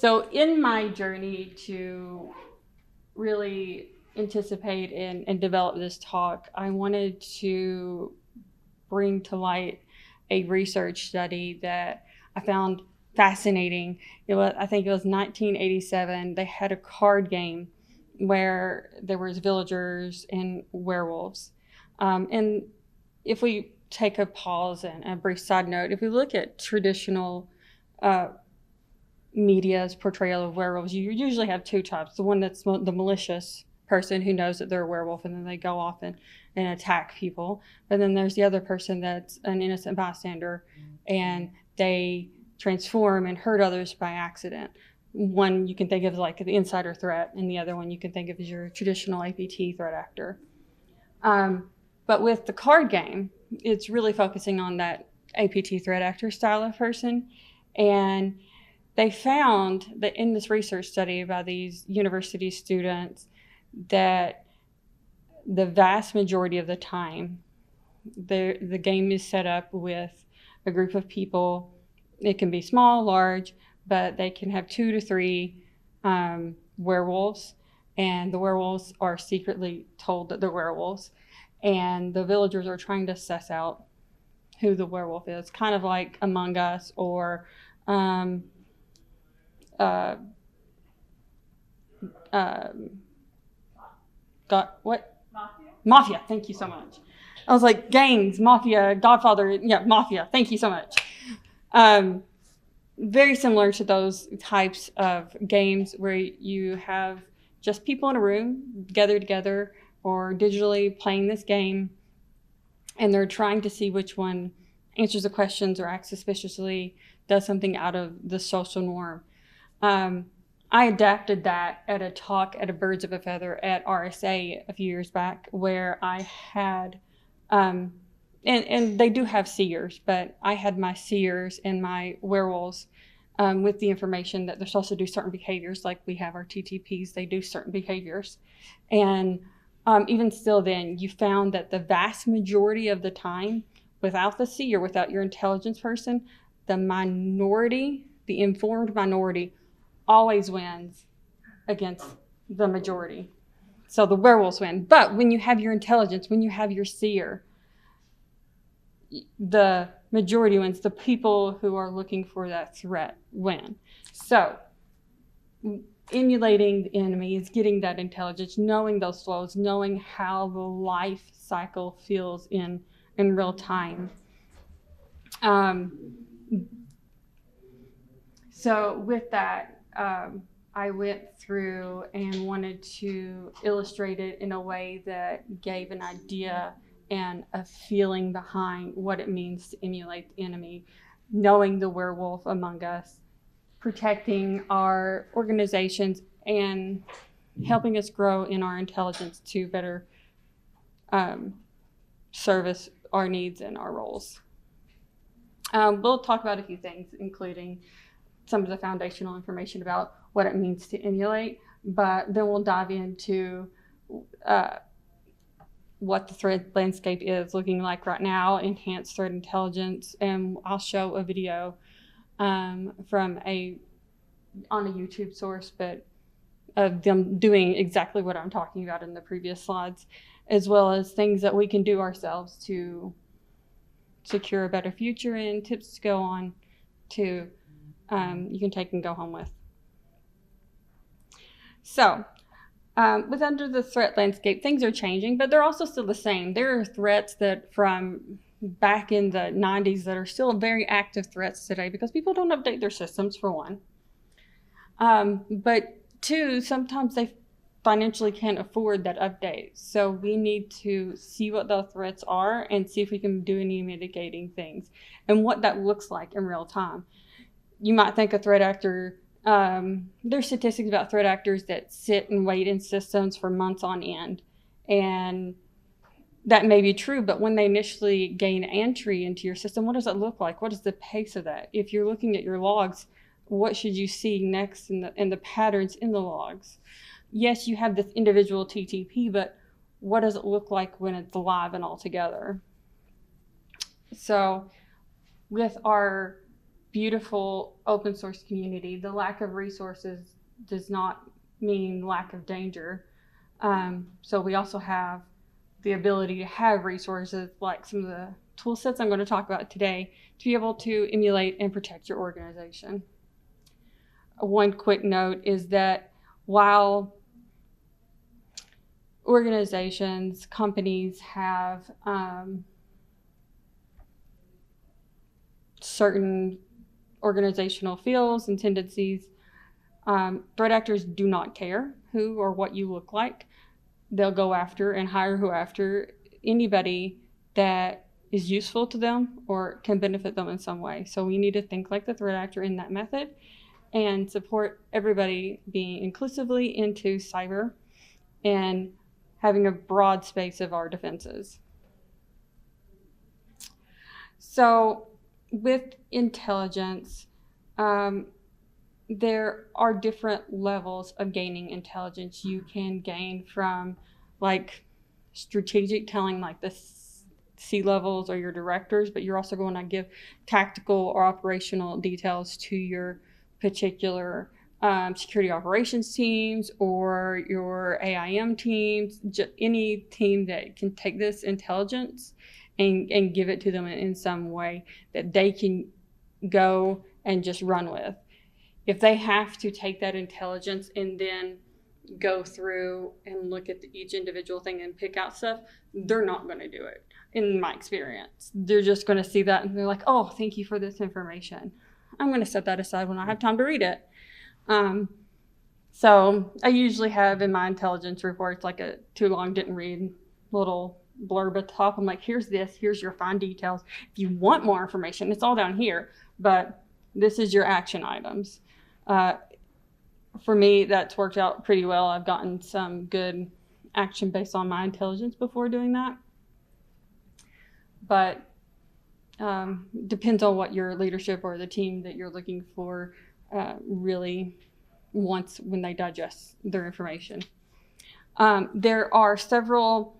So in my journey to really anticipate and develop this talk, I wanted to bring to light a research study that I found fascinating. I think it was 1987. They had a card game where there was villagers and werewolves. And if we take a pause and a brief side note, if we look at traditional media's portrayal of werewolves, you usually have two types. The one that's the malicious person who knows that they're a werewolf and then they go off and attack people. But then there's the other person that's an innocent bystander and they transform and hurt others by accident. One you can think of as like the insider threat, and the other one you can think of as your traditional APT threat actor. But with the card game, it's really focusing on that APT threat actor style of person. And they found that in this research study by these university students that the vast majority of the time, the game is set up with a group of people. It can be small, large, but they can have 2 to 3 werewolves, and the werewolves are secretly told that they're werewolves, and the villagers are trying to suss out who the werewolf is, kind of like Among Us or Mafia. Thank you so much. I was like, gangs, mafia, Godfather. Yeah, mafia. Thank you so much. Very similar to those types of games where you have just people in a room gathered together or digitally playing this game, and they're trying to see which one answers the questions or acts suspiciously, does something out of the social norm. I adapted that at a talk at a Birds of a Feather at RSA a few years back, where I had, and they do have seers, but I had my seers and my werewolves with the information that they're supposed to do certain behaviors, like we have our TTPs, they do certain behaviors. And even still then, you found that the vast majority of the time, without the seer, without your intelligence person, the minority, the informed minority, always wins against the majority. So the werewolves win. But when you have your intelligence, when you have your seer, the majority wins. The people who are looking for that threat win. So emulating the enemy is getting that intelligence, knowing those flows, knowing how the life cycle feels in real time. So with that, I went through and wanted to illustrate it in a way that gave an idea and a feeling behind what it means to emulate the enemy, knowing the werewolf among us, protecting our organizations, and helping us grow in our intelligence to better service our needs and our roles. We'll talk about a few things, including some of the foundational information about what it means to emulate, but then we'll dive into what the threat landscape is looking like right now, enhanced threat intelligence, and I'll show a video on a YouTube source, but of them doing exactly what I'm talking about in the previous slides, as well as things that we can do ourselves to secure a better future and tips to go on to you can take and go home with. So with under the threat landscape, things are changing, but they're also still the same. There are threats that from back in the 90s that are still very active threats today because people don't update their systems, for one. But two, sometimes they financially can't afford that update. So we need to see what those threats are and see if we can do any mitigating things and what that looks like in real time. You might think a threat actor, there's statistics about threat actors that sit and wait in systems for months on end. And that may be true, but when they initially gain entry into your system, what does it look like? What is the pace of that? If you're looking at your logs, what should you see next in the patterns in the logs? Yes, you have this individual TTP, but what does it look like when it's live and all together? So with our beautiful open source community. The lack of resources does not mean lack of danger. So we also have the ability to have resources like some of the tool sets I'm going to talk about today to be able to emulate and protect your organization. One quick note is that while organizations, companies have certain organizational feels and tendencies, threat actors do not care who or what you look like. They'll go after and hire after anybody that is useful to them or can benefit them in some way. So we need to think like the threat actor in that method and support everybody being inclusively into cyber and having a broad space of our defenses. So with intelligence, there are different levels of gaining intelligence. You can gain from like strategic telling, like the C-levels or your directors, but you're also going to give tactical or operational details to your particular security operations teams or your AIM teams, any team that can take this intelligence and give it to them in some way that they can go and just run with. If they have to take that intelligence and then go through and look at each individual thing and pick out stuff, they're not going to do it, in my experience. They're just going to see that and they're like, oh, thank you for this information. I'm going to set that aside when I have time to read it. So I usually have in my intelligence reports like a too long didn't read little blurb at the top. I'm like, here's this, here's your fine details. If you want more information, it's all down here, but this is your action items. For me, that's worked out pretty well. I've gotten some good action based on my intelligence before doing that. But depends on what your leadership or the team that you're looking for really wants when they digest their information. There are several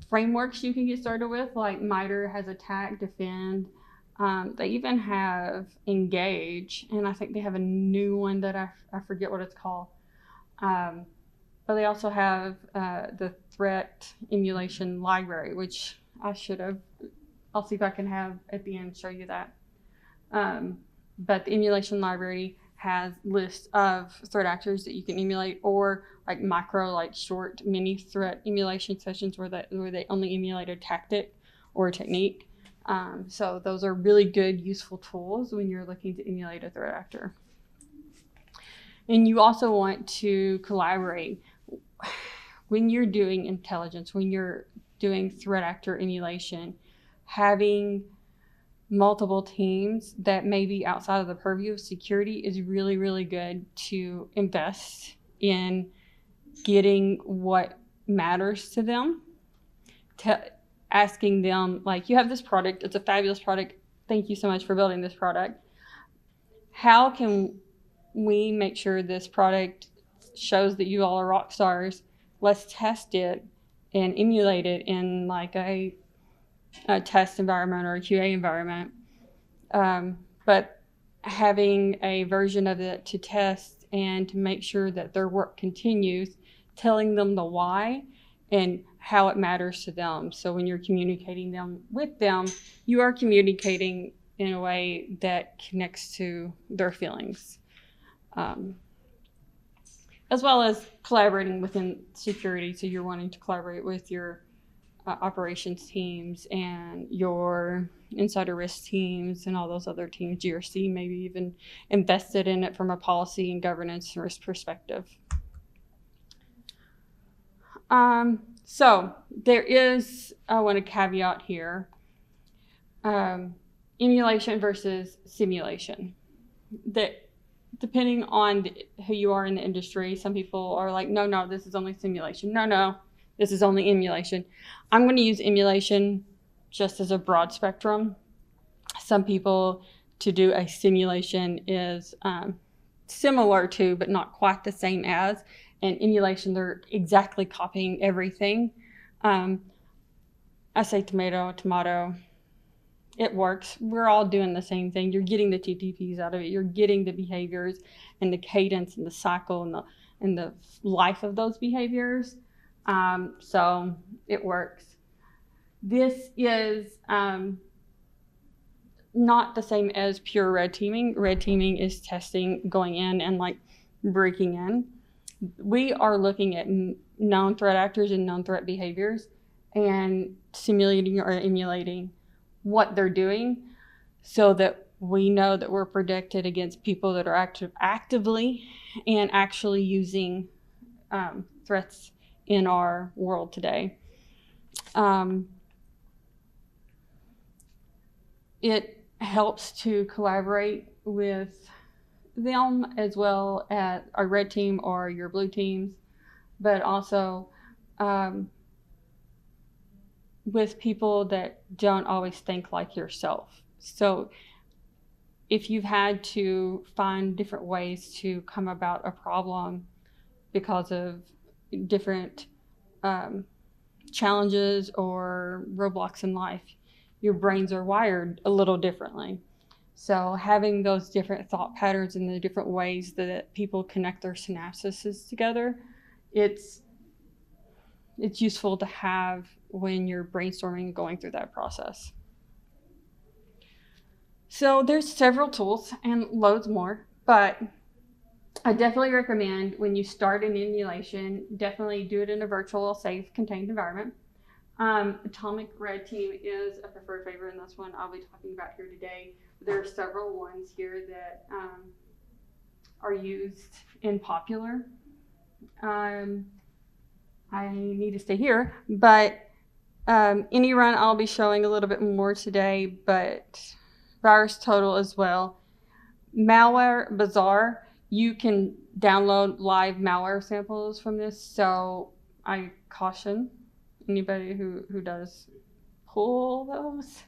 frameworks you can get started with, like MITRE has attack, defend. They even have engage, and I think they have a new one that I forget what it's called. But they also have the threat emulation library, which I should have. I'll see if I can have at the end show you that. But the emulation library has lists of threat actors that you can emulate, or like micro, like short mini threat emulation sessions where they only emulate a tactic or a technique. So those are really good, useful tools when you're looking to emulate a threat actor. And you also want to collaborate. When you're doing intelligence, when you're doing threat actor emulation, having multiple teams that may be outside of the purview of security is really, really good to invest in getting what matters to them, asking them, like, you have this product, it's a fabulous product, thank you so much for building this product. How can we make sure this product shows that you all are rock stars? Let's test it and emulate it in like a test environment or a QA environment. But having a version of it to test and to make sure that their work continues, telling them the why and how it matters to them. So when you're communicating with them, you are communicating in a way that connects to their feelings. As well as collaborating within security. So you're wanting to collaborate with your operations teams and your insider risk teams and all those other teams. GRC maybe even invested in it from a policy and governance and risk perspective. So there is, I want to caveat here, emulation versus simulation. That depending on who you are in the industry, some people are like, no, this is only simulation. No, this is only emulation. I'm going to use emulation just as a broad spectrum. Some people, to do a simulation is similar to, but not quite the same as, and emulation, they're exactly copying everything. I say tomato, It works. We're all doing the same thing. You're getting the TTPs out of it. You're getting the behaviors and the cadence and the cycle and the life of those behaviors. So it works. This is not the same as pure red teaming. Red teaming is testing, going in and like breaking in. We are looking at known threat actors and known threat behaviors and simulating or emulating what they're doing so that we know that we're protected against people that are actively and actually using threats in our world today. It helps to collaborate with them as well as our red team or your blue teams, but also with people that don't always think like yourself. So if you've had to find different ways to come about a problem because of different challenges or roadblocks in life, your brains are wired a little differently. So having those different thought patterns and the different ways that people connect their synapses together, it's useful to have when you're brainstorming and going through that process. So there's several tools and loads more, but I definitely recommend when you start an emulation, definitely do it in a virtual, safe, contained environment. Atomic Red Team is a preferred favorite, and that's one I'll be talking about here today. There are several ones here that are used and popular. I need to stay here, but any run I'll be showing a little bit more today, but VirusTotal as well. Malware Bazaar, you can download live malware samples from this, so I caution anybody who does pull those.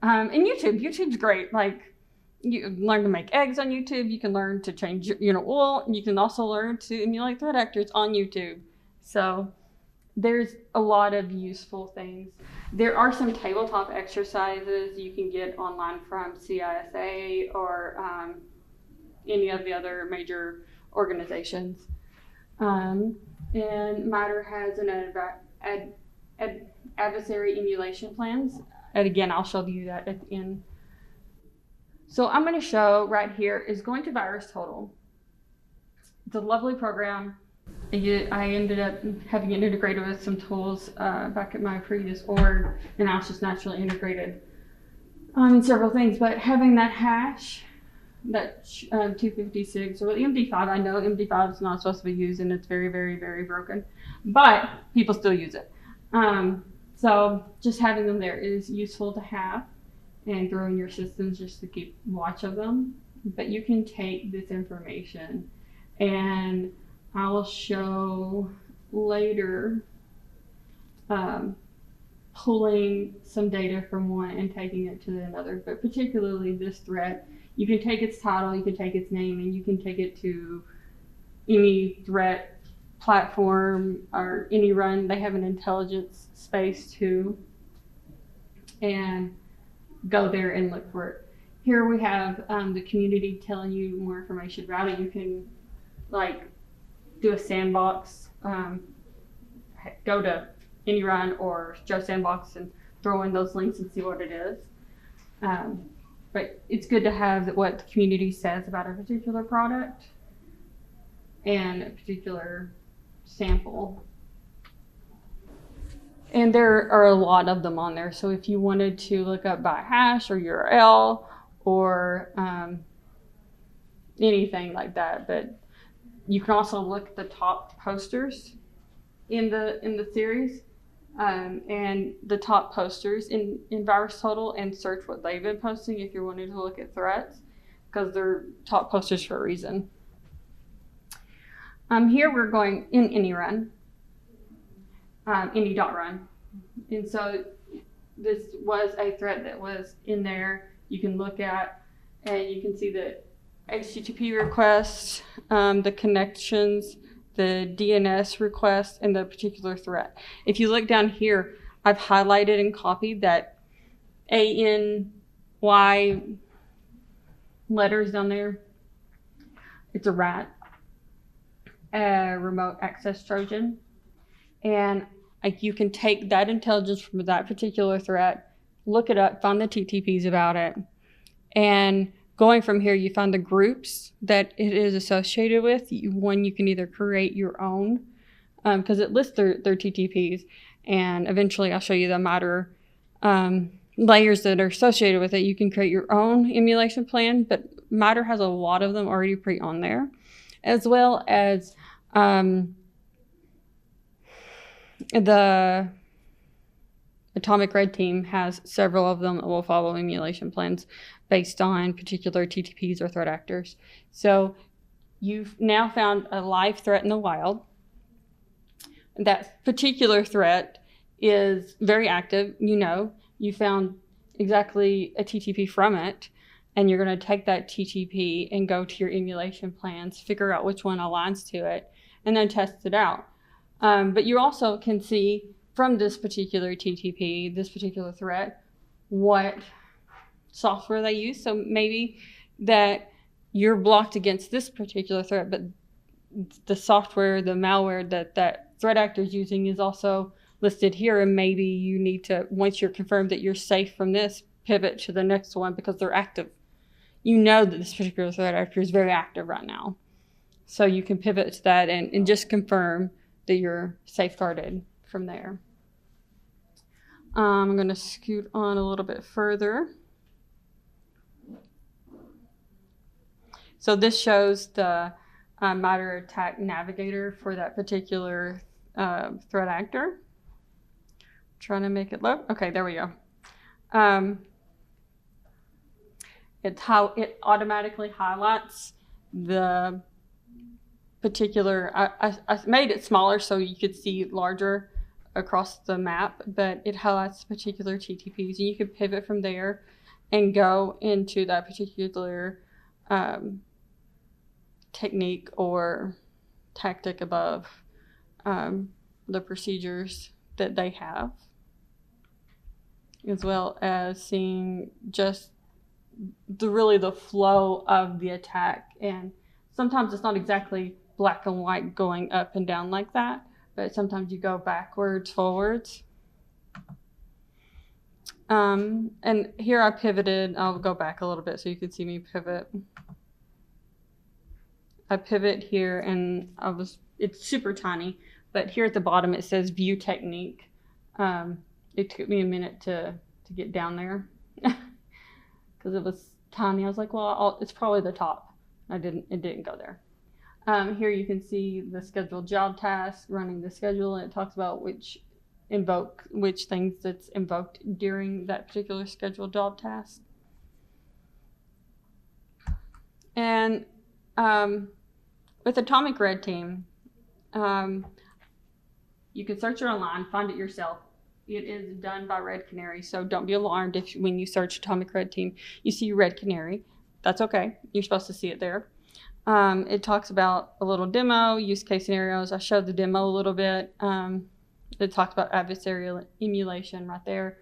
And YouTube's great. Like, you learn to make eggs on YouTube. You can learn to change oil. You can also learn to emulate threat actors on YouTube. So there's a lot of useful things. There are some tabletop exercises you can get online from CISA or any of the other major organizations. And MITRE has an adversary emulation plans. And again, I'll show you that at the end. So I'm going to show right here is going to VirusTotal. It's a lovely program. I ended up having it integrated with some tools back at my previous org, and now it's just naturally integrated in several things. But having that hash, that 256, or the MD5, I know MD5 is not supposed to be used, and it's very, very, very broken, but people still use it. So just having them there is useful to have and throw in your systems just to keep watch of them. But you can take this information, and I will show later pulling some data from one and taking it to another. But particularly this threat, you can take its title, you can take its name, and you can take it to any threat platform or any run. They have an intelligence space too, and go there and look for it. Here we have the community telling you more information about it. You can like do a sandbox, go to any run or Joe Sandbox and throw in those links and see what it is. But it's good to have what the community says about a particular product and a particular sample. And there are a lot of them on there. So if you wanted to look up by hash or URL or anything like that, but you can also look at the top posters in the series and the top posters in VirusTotal and search what they've been posting if you're wanting to look at threats, because they're top posters for a reason. Here we're going in any run, any.run. And so this was a threat that was in there. You can look at and you can see the HTTP requests, the connections, the DNS request, and the particular threat. If you look down here, I've highlighted and copied that ANY letters down there. It's a rat, a remote access Trojan. And like you can take that intelligence from that particular threat, look it up, find the TTPs about it, and going from here, you find the groups that it is associated with. One, you can either create your own, because it lists their TTPs, and eventually I'll show you the MITRE layers that are associated with it. You can create your own emulation plan, but MITRE has a lot of them already pre on there, as well as the Atomic Red Team has several of them that will follow emulation plans based on particular TTPs or threat actors. So you've now found a live threat in the wild. That particular threat is very active. You found exactly a TTP from it, and you're going to take that TTP and go to your emulation plans, figure out which one aligns to it, and then test it out. But you also can see from this particular TTP, this particular threat, what software they use. So maybe that you're blocked against this particular threat, but the software, the malware that threat actor is using is also listed here, and maybe you need to, once you're confirmed that you're safe from this, pivot to the next one because they're active. You know that this particular threat actor is very active right now. So you can pivot to that and just confirm that you're safeguarded from there. I'm going to scoot on a little bit further. So this shows the MITRE ATT&CK navigator for that particular threat actor. Trying to make it load. Okay, there we go. It automatically highlights the particular, I made it smaller so you could see larger across the map, but it highlights particular TTPs, and you can pivot from there and go into that particular technique or tactic above the procedures that they have, as well as seeing just the flow of the attack. And sometimes it's not exactly black and white going up and down like that, but sometimes you go backwards, forwards. And here I pivoted. I'll go back a little bit so you can see me pivot. I pivot here, and it's super tiny, but here at the bottom it says view technique. It took me a minute to get down there because it was tiny. I was like, well, it's probably the top. It didn't go there. Here you can see the scheduled job task, running the schedule, and it talks about which things that's invoked during that particular scheduled job task. And with Atomic Red Team, you can search it online, find it yourself. It is done by Red Canary, so don't be alarmed if when you search Atomic Red Team, you see Red Canary. That's okay. You're supposed to see it there. It talks about a little demo, use case scenarios. I showed the demo a little bit. It talks about adversarial emulation right there.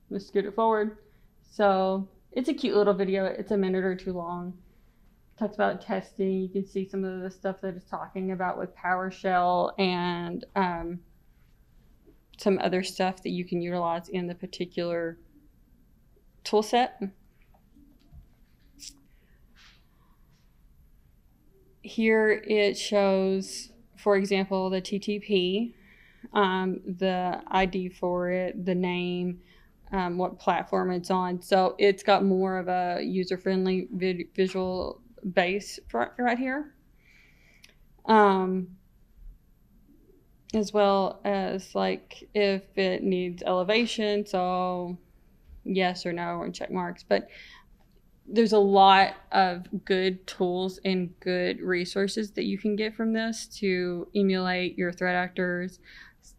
Let's scoot it forward. So it's a cute little video. It's a minute or two long. It talks about testing. You can see some of the stuff that it's talking about with PowerShell and some other stuff that you can utilize in the particular tool set. Here it shows, for example, the TTP, the ID for it, the name, what platform it's on. So it's got more of a user-friendly visual base right here. As well as like if it needs elevation, so yes or no or check marks. But there's a lot of good tools and good resources that you can get from this to emulate your threat actors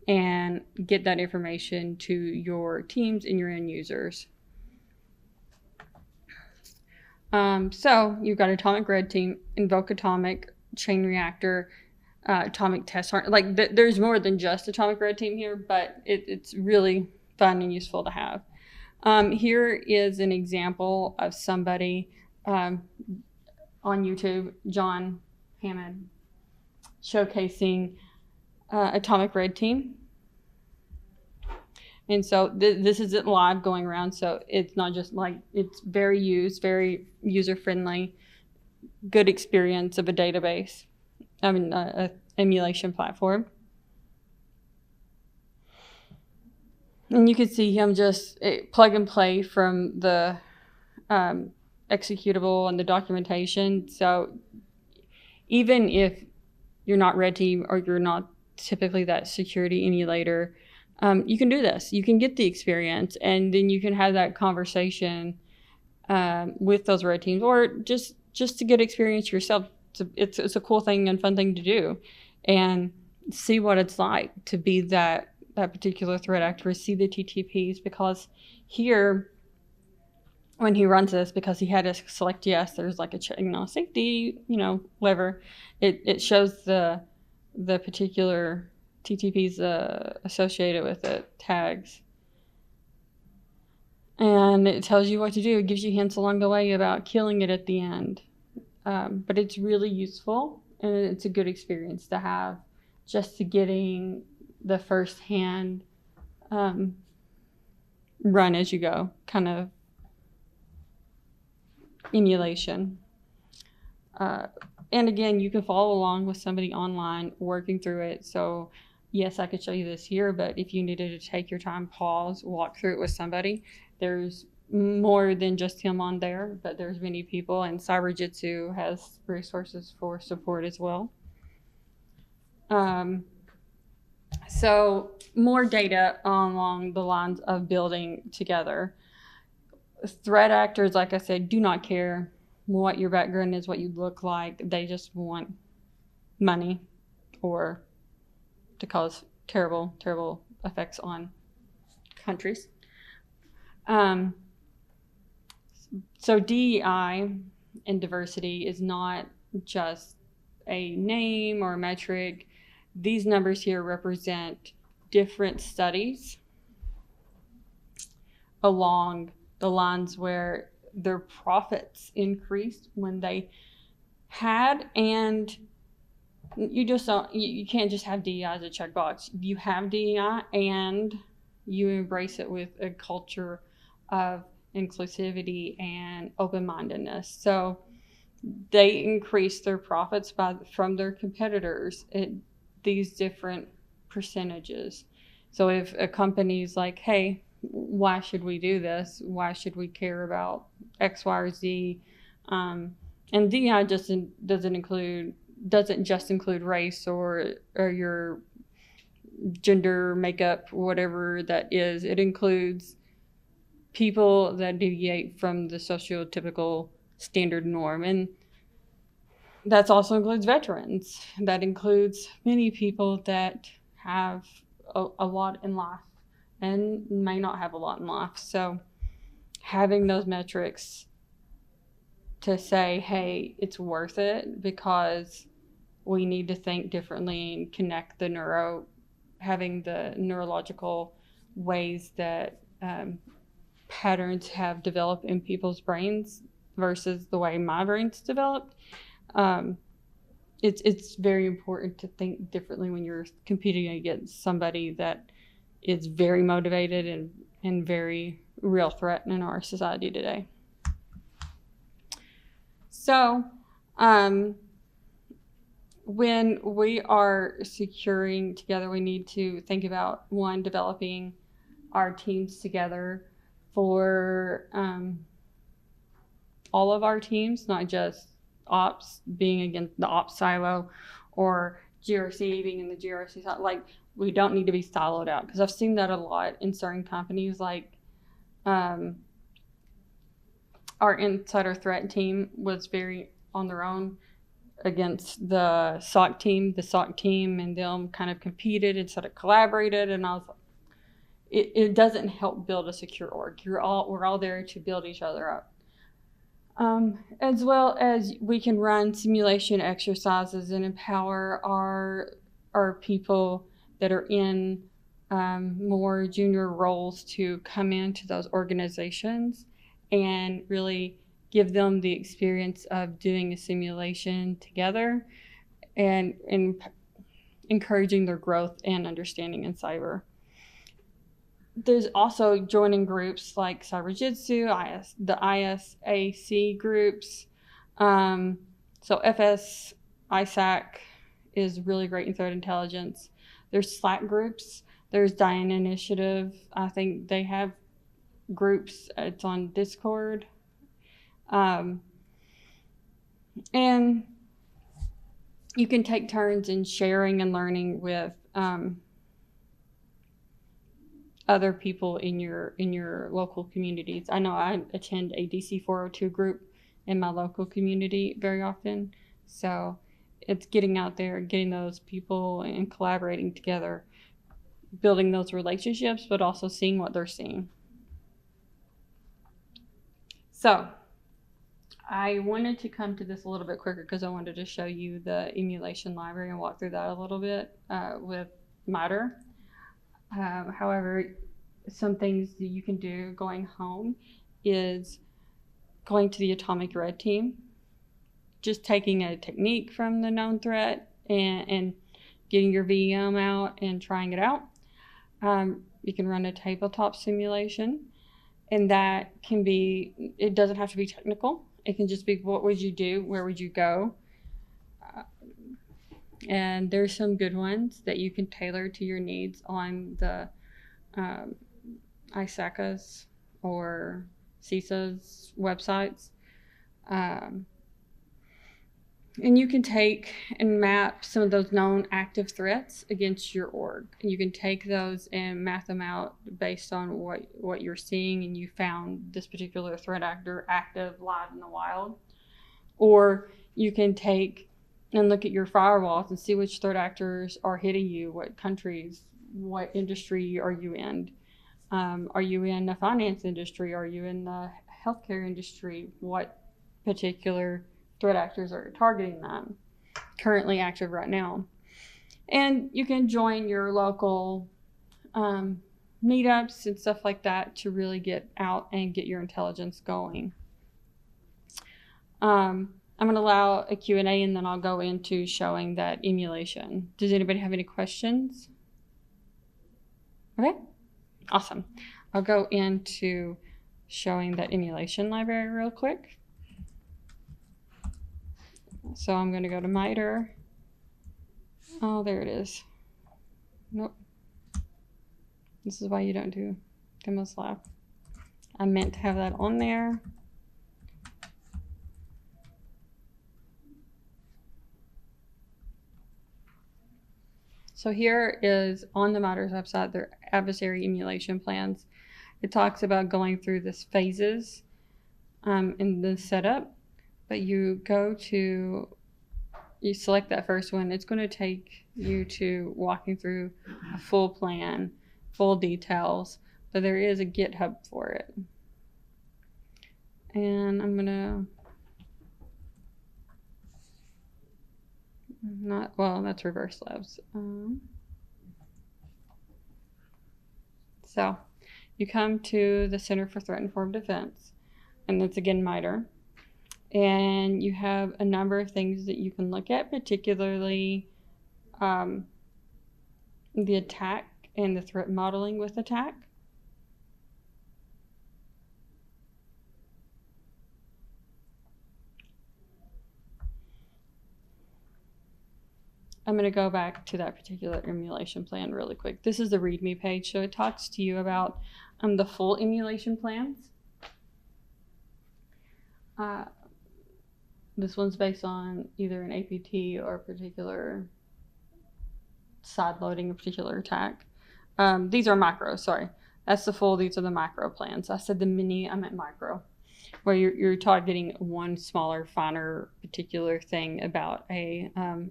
and get that information to your teams and your end users. So you've got Atomic Red Team, Invoke Atomic, Chain Reactor, atomic tests aren't like there's more than just atomic red team here, but it's really fun and useful to have. Here is an example of somebody on YouTube, John Hammond, showcasing atomic red team. And so this isn't live going around, so it's not just like, it's very user-friendly, good experience of a database. I mean, a emulation platform. And you can see him just plug and play from the executable and the documentation. So even if you're not red team or you're not typically that security emulator, you can do this. You can get the experience, and then you can have that conversation with those red teams, or just to get experience yourself. It's a cool thing and fun thing to do, and see what it's like to be that particular threat actor, see the TTPs, because here, when he runs this, because he had to select yes, there's like a safety lever. It shows the particular TTPs associated with it, tags, and it tells you what to do. It gives you hints along the way about killing it at the end. But it's really useful, and it's a good experience to have, just to getting the first-hand run as you go kind of emulation. And again, you can follow along with somebody online working through it. So yes, I could show you this here, but if you needed to take your time, pause, walk through it with somebody, there's more than just him on there, but there's many people, and Cyberjitsu has resources for support as well. So more data along the lines of building together. Threat actors, like I said, do not care what your background is, what you look like. They just want money or to cause terrible, terrible effects on countries. So DEI and diversity is not just a name or a metric. These numbers here represent different studies along the lines where their profits increased when they had, and you just don't, you can't just have DEI as a checkbox. You have DEI and you embrace it with a culture of inclusivity and open-mindedness. So they increase their profits from their competitors at these different percentages. So if a company's like, hey, why should we do this? Why should we care about X, Y, or Z? And DEI doesn't just include race or your gender makeup, whatever that is. It includes people that deviate from the sociotypical standard norm, and that also includes veterans. That includes many people that have a lot in life and may not have a lot in life. So having those metrics to say, hey, it's worth it because we need to think differently and connect having the neurological ways that patterns have developed in people's brains versus the way my brain's developed. It's very important to think differently when you're competing against somebody that is very motivated and very real threat in our society today. So when we are securing together, we need to think about, one, developing our teams together for all of our teams, not just ops being against the ops silo or GRC being in the GRC silo. Like, we don't need to be siloed out, because I've seen that a lot in certain companies. Like our insider threat team was very on their own against the SOC team. The SOC team and them kind of competed instead of collaborated, and I was like, it doesn't help build a secure org. We're all there to build each other up. As well as we can run simulation exercises and empower our people that are in more junior roles to come into those organizations and really give them the experience of doing a simulation together and encouraging their growth and understanding in cyber. There's also joining groups like Cyber Jitsu, the ISAC groups. So FS ISAC is really great in threat intelligence. There's Slack groups. There's Diana Initiative. I think they have groups. It's on Discord. And you can take turns in sharing and learning with other people in your local communities. I know I attend a DC 402 group in my local community very often. So it's getting out there, getting those people and collaborating together, building those relationships, but also seeing what they're seeing. So I wanted to come to this a little bit quicker because I wanted to show you the emulation library and walk through that a little bit with MITRE. However, some things that you can do going home is going to the Atomic Red Team, just taking a technique from the known threat and getting your VM out and trying it out. You can run a tabletop simulation, and that can be, it doesn't have to be technical. It can just be, what would you do? Where would you go? And there's some good ones that you can tailor to your needs on the ISACA's or CISA's websites. And you can take and map some of those known active threats against your org. And you can take those and map them out based on what you're seeing and you found this particular threat actor active live in the wild. Or you can take and look at your firewalls and see which threat actors are hitting you, what countries, what industry are you in. Are you in the finance industry? Are you in the healthcare industry? What particular threat actors are targeting them currently active right now? And you can join your local meetups and stuff like that to really get out and get your intelligence going. I'm going to allow a Q&A and then I'll go into showing that emulation. Does anybody have any questions? Okay, awesome. I'll go into showing that emulation library real quick. So I'm going to go to MITRE. Oh, there it is. Nope. This is why you don't do Demos Lab. I meant to have that on there. So here is on the MITRE's website, their adversary emulation plans. It talks about going through this phases in the setup, but you select that first one. It's going to take you to walking through a full plan, full details, but there is a GitHub for it. And I'm going to that's Reverse Labs. So you come to the Center for Threat Informed Defense, and it's again MITRE. And you have a number of things that you can look at, particularly the attack and the threat modeling with attack. I'm going to go back to that particular emulation plan really quick. This is the README page, so it talks to you about the full emulation plans. This one's based on either an APT or a particular side loading a particular attack. These are macro, sorry. That's the full, these are the macro plans. I said the mini, I meant micro, where you're targeting one smaller, finer, particular thing about a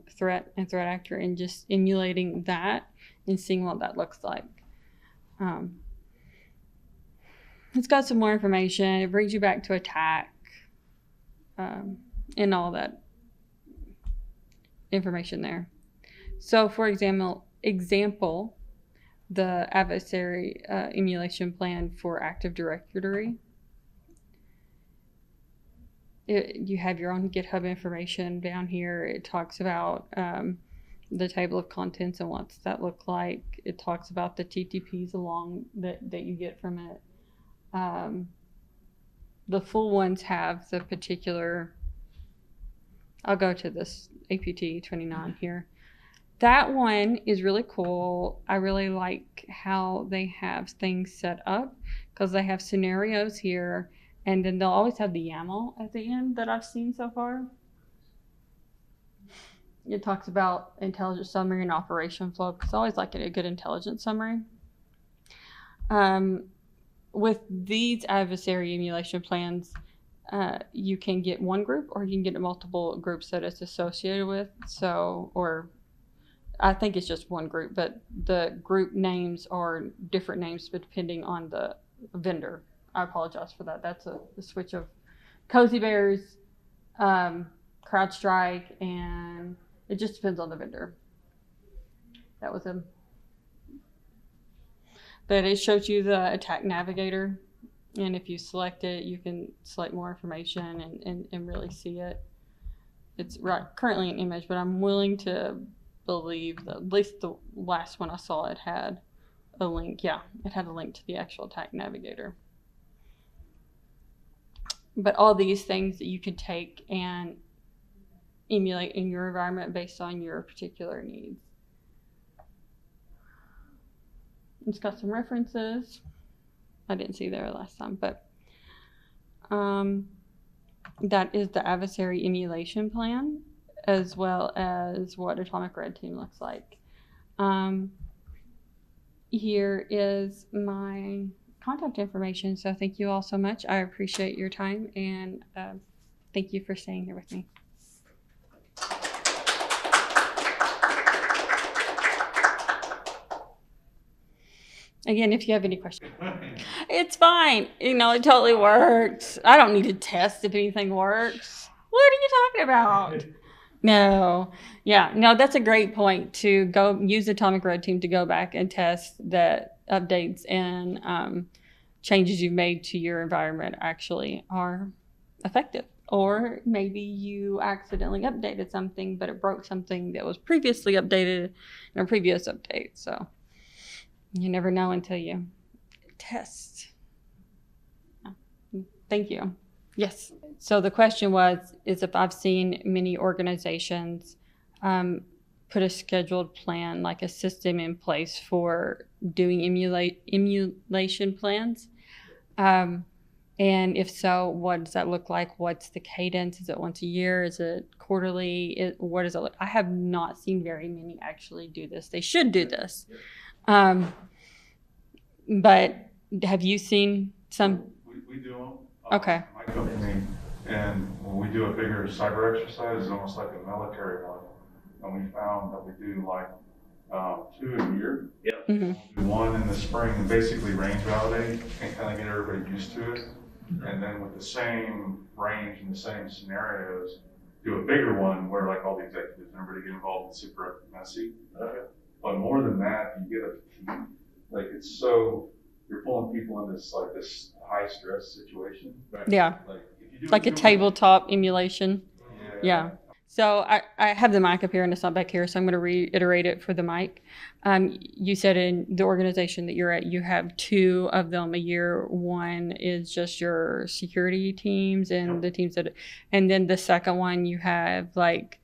threat and threat actor and just emulating that and seeing what that looks like. It's got some more information. It brings you back to attack. and all that information there. So for example, the adversary emulation plan for Active Directory. You have your own GitHub information down here. It talks about the table of contents and what's that look like. It talks about the TTPs along that you get from it. The full ones have the particular, I'll go to this APT 29 here. That one is really cool. I really like how they have things set up because they have scenarios here, and then they'll always have the YAML at the end that I've seen so far. It talks about intelligence summary and operation flow because I always like a good intelligence summary. With these adversary emulation plans, you can get one group or you can get multiple groups that it's associated with. Or I think it's just one group, but the group names are different names depending on the vendor. I apologize for that. That's the switch of Cozy Bears, CrowdStrike, and it just depends on the vendor. That was him. But it shows you the attack navigator, and if you select it, you can select more information and really see it. It's currently an image, but I'm willing to believe that at least the last one I saw, it had a link. Yeah, it had a link to the actual attack navigator. But all these things that you can take and emulate in your environment based on your particular needs. It's got some references. I didn't see there last time, but that is the adversary emulation plan, as well as what Atomic Red Team looks like. Here is my contact information. So thank you all so much. I appreciate your time, and thank you for staying here with me. Again, if you have any questions. It's fine. You know, it totally works. I don't need to test if anything works. What are you talking about? No. Yeah, no, that's a great point, to go use Atomic Red Team to go back and test that updates and changes you've made to your environment actually are effective. Or maybe you accidentally updated something, but it broke something that was previously updated in a previous update. So you never know until you test. Thank you. Yes. So the question is if I've seen many organizations put a scheduled plan, like a system in place for doing emulation plans. And if so, what does that look like? What's the cadence? Is it once a year? Is it quarterly? What does it look? I have not seen very many actually do this. They should do this. But have you seen some? We do them. Okay. My company, and when we do a bigger cyber exercise, it's almost like a military one. And we found that we do like 2 a year. Yep. Mm-hmm. One in the spring and basically range validate and kind of get everybody used to it. And then with the same range and the same scenarios, do a bigger one where like all the executives and everybody get involved and super messy. Okay. But more than that, you get a fatigue. Like it's so, you're pulling people in this like this high stress situation. Right. Yeah. Like if you do Like a tabletop emulation. Yeah. So I have the mic up here and it's not back here, so I'm going to reiterate it for the mic. You said in the organization that you're at, you have 2 of them a year. One is just your security teams and the teams and then the second one you have like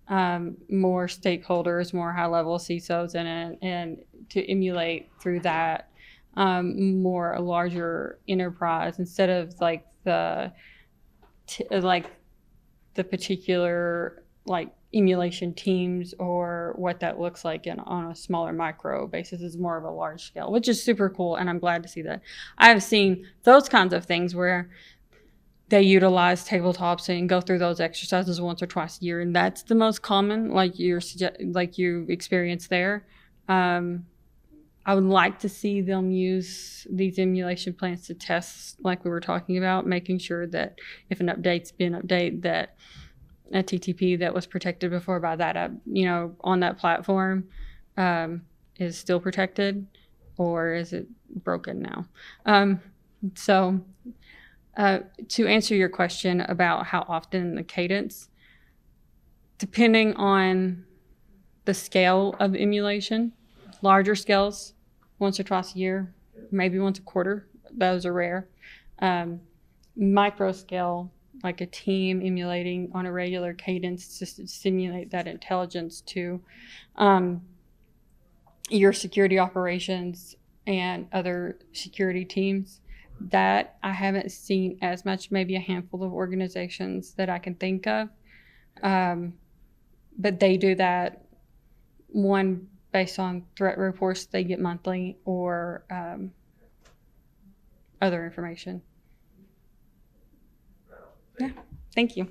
more stakeholders, more high level CISOs in it, and to emulate through that more a larger enterprise instead of like the particular like emulation teams or what that looks like on a smaller micro basis is more of a large scale, which is super cool, and I'm glad to see that. I've seen those kinds of things where they utilize tabletops and go through those exercises once or twice a year, and that's the most common, like you experience there. I would like to see them use these emulation plans to test, like we were talking about, making sure that if an update's been updated, that a TTP that was protected before by that, on that platform is still protected, or is it broken now? So to answer your question about how often the cadence, depending on the scale of emulation, larger scales, once or twice a year, maybe once a quarter, those are rare. Micro scale, like a team emulating on a regular cadence to simulate that intelligence to your security operations and other security teams, that I haven't seen as much, maybe a handful of organizations that I can think of. But they do that, one, based on threat reports they get monthly, or other information. Yeah, thank you.